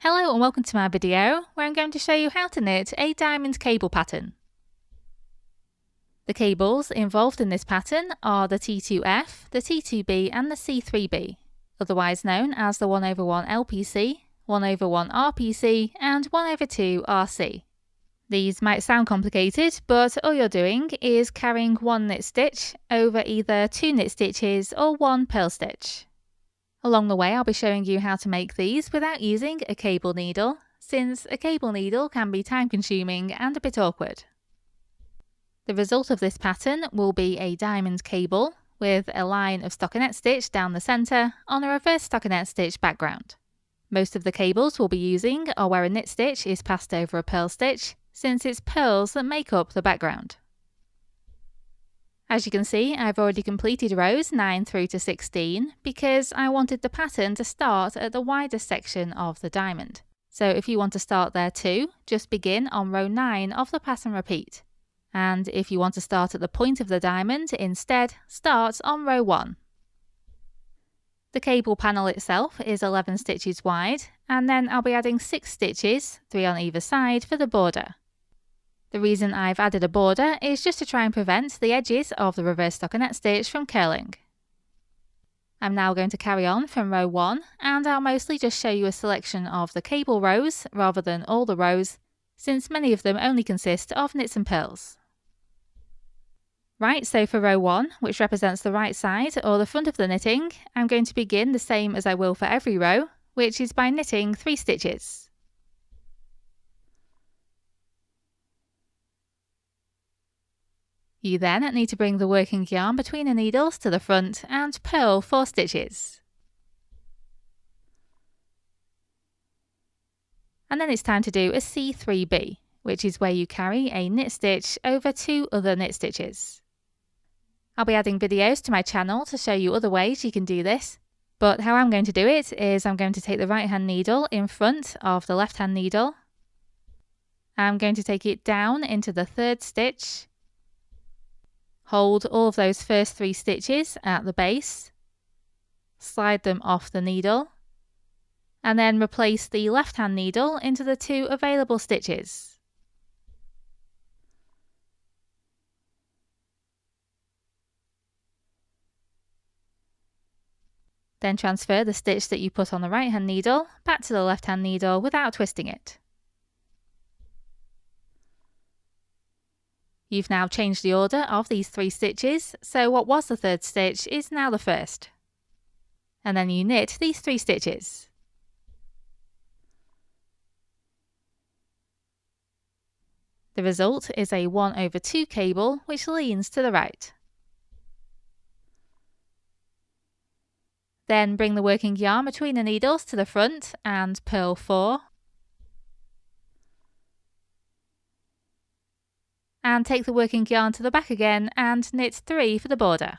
Hello and welcome to my video where I'm going to show you how to knit a diamond cable pattern. The cables involved in this pattern are the T2F, the T2B and the C3B, otherwise known as the 1/1 LPC, 1/1 RPC and 1/2 RC. These might sound complicated, but all you're doing is carrying one knit stitch over either two knit stitches or one purl stitch. Along the way, I'll be showing you how to make these without using a cable needle, since a cable needle can be time consuming and a bit awkward. The result of this pattern will be a diamond cable with a line of stockinette stitch down the centre on a reverse stockinette stitch background. Most of the cables we'll be using are where a knit stitch is passed over a purl stitch, since it's purls that make up the background. As you can see, I've already completed rows 9 through to 16 because I wanted the pattern to start at the widest section of the diamond. So if you want to start there too, just begin on row 9 of the pattern repeat. And if you want to start at the point of the diamond, instead start on row 1. The cable panel itself is 11 stitches wide, and then I'll be adding 6 stitches, 3 on either side, for the border. The reason I've added a border is just to try and prevent the edges of the reverse stockinette stitch from curling. I'm now going to carry on from row 1, and I'll mostly just show you a selection of the cable rows rather than all the rows, since many of them only consist of knits and purls. Right, so for row 1, which represents the right side or the front of the knitting, I'm going to begin the same as I will for every row, which is by knitting 3 stitches. You then need to bring the working yarn between the needles to the front and purl 4 stitches. And then it's time to do a C3B, which is where you carry a knit stitch over 2 other knit stitches. I'll be adding videos to my channel to show you other ways you can do this, but how I'm going to do it is I'm going to take the right hand needle in front of the left hand needle. I'm going to take it down into the 3rd stitch. Hold all of those first 3 stitches at the base, slide them off the needle, and then replace the left hand needle into the 2 available stitches. Then transfer the stitch that you put on the right hand needle back to the left hand needle without twisting it. You've now changed the order of these 3 stitches, so what was the 3rd stitch is now the 1st. And then you knit these 3 stitches. The result is a 1/2 cable which leans to the right. Then bring the working yarn between the needles to the front and purl 4. And take the working yarn to the back again and knit 3 for the border.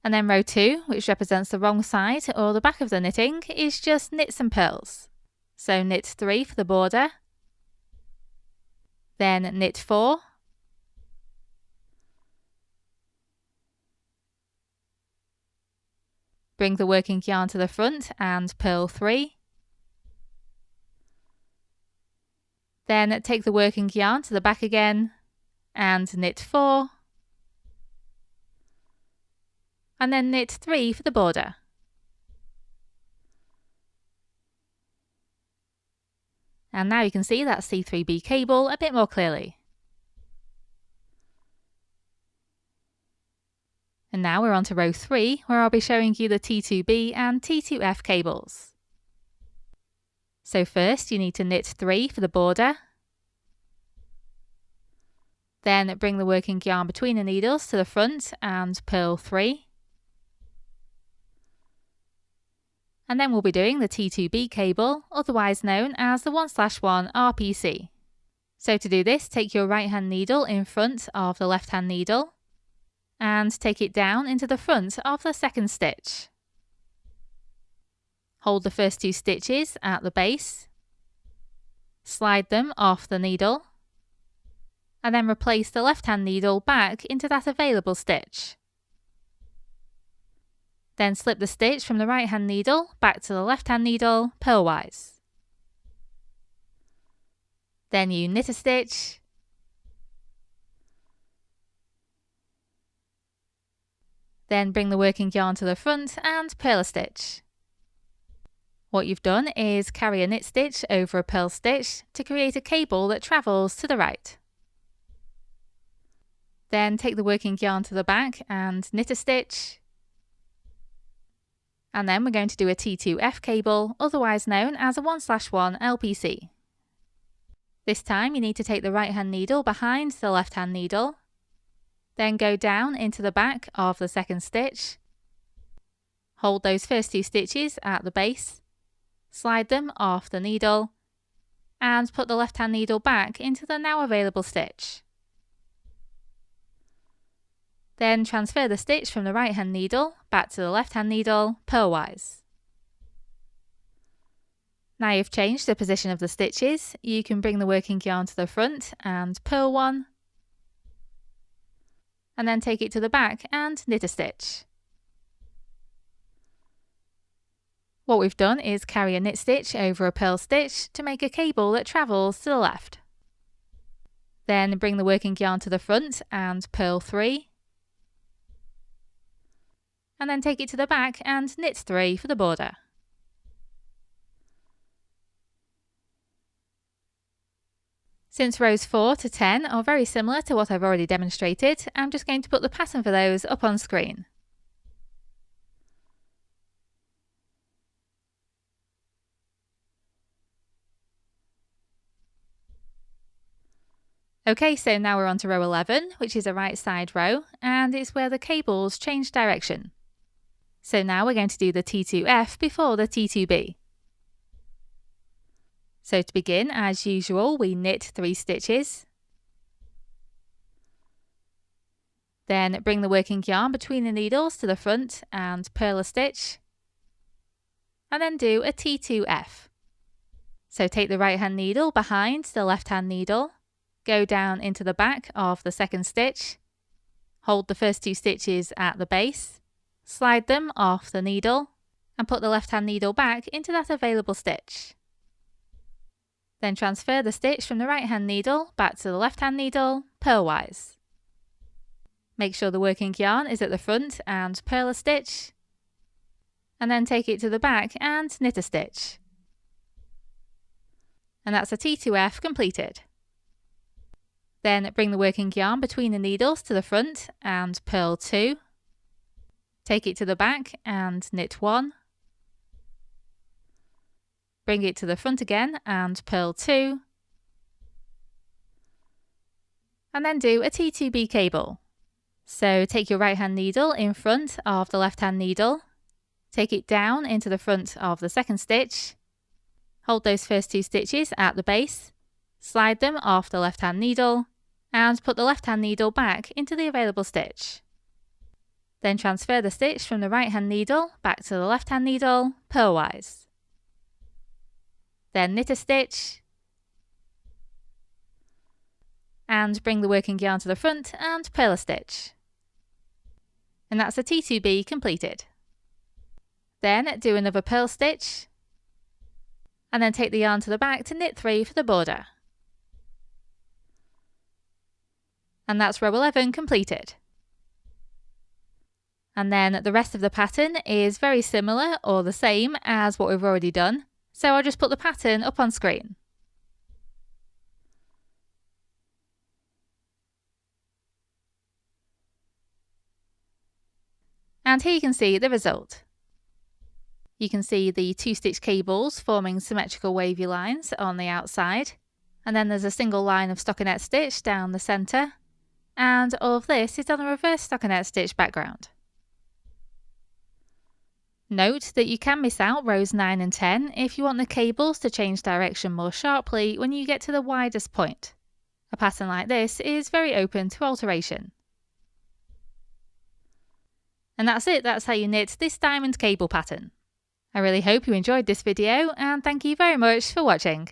And then row 2, which represents the wrong side or the back of the knitting, is just knits and purls. So knit 3 for the border, then knit 4, bring the working yarn to the front and purl 3. Then take the working yarn to the back again and knit 4. And then knit 3 for the border. And now you can see that C3B cable a bit more clearly. And now we're on to row 3, where I'll be showing you the T2B and T2F cables. So first you need to knit 3 for the border. Then bring the working yarn between the needles to the front and purl 3. And then we'll be doing the T2B cable, otherwise known as the 1/1 RPC. So to do this, take your right hand needle in front of the left hand needle and take it down into the front of the 2nd stitch. Hold the first 2 stitches at the base, slide them off the needle, and then replace the left hand needle back into that available stitch. Then slip the stitch from the right hand needle back to the left hand needle purlwise. Then you knit a stitch, then bring the working yarn to the front and purl a stitch. What you've done is carry a knit stitch over a purl stitch to create a cable that travels to the right. Then take the working yarn to the back and knit a stitch. And then we're going to do a T2F cable, otherwise known as a 1/1 LPC. This time you need to take the right hand needle behind the left hand needle, then go down into the back of the second stitch, hold those first 2 stitches at the base, slide them off the needle, and put the left hand needle back into the now available stitch. Then transfer the stitch from the right hand needle back to the left hand needle purlwise. Now you've changed the position of the stitches, you can bring the working yarn to the front and purl one, and then take it to the back and knit a stitch. What we've done is carry a knit stitch over a purl stitch to make a cable that travels to the left. Then bring the working yarn to the front and purl 3, and then take it to the back and knit 3 for the border. Since rows 4 to 10 are very similar to what I've already demonstrated, I'm just going to put the pattern for those up on screen. Okay, so now we're on to row 11, which is a right side row, and it's where the cables change direction. So now we're going to do the T2F before the T2B. So to begin, as usual, we knit 3 stitches. Then bring the working yarn between the needles to the front and purl a stitch. And then do a T2F. So take the right hand needle behind the left hand needle, go down into the back of the second stitch, hold the first 2 stitches at the base, slide them off the needle, and put the left hand needle back into that available stitch. Then transfer the stitch from the right hand needle back to the left hand needle purlwise. Make sure the working yarn is at the front and purl a stitch, and then take it to the back and knit a stitch. And that's a T2F completed. Then bring the working yarn between the needles to the front and purl 2. Take it to the back and knit 1. Bring it to the front again and purl 2. And then do a T2B cable. So take your right hand needle in front of the left hand needle, take it down into the front of the second stitch, hold those first 2 stitches at the base, slide them off the left hand needle, and put the left hand needle back into the available stitch. Then transfer the stitch from the right hand needle back to the left hand needle purlwise. Then knit a stitch, and bring the working yarn to the front and purl a stitch. And that's a T2B completed. Then do another purl stitch, and then take the yarn to the back to knit 3 for the border. And that's row 11 completed. And then the rest of the pattern is very similar or the same as what we've already done, so I'll just put the pattern up on screen. And here you can see the result. You can see the 2-stitch cables forming symmetrical wavy lines on the outside, and then there's a single line of stockinette stitch down the centre, and all of this is on a reverse stockinette stitch background. Note that you can miss out rows 9 and 10 if you want the cables to change direction more sharply when you get to the widest point. A pattern like this is very open to alteration. And that's it, that's how you knit this diamond cable pattern. I really hope you enjoyed this video, and thank you very much for watching.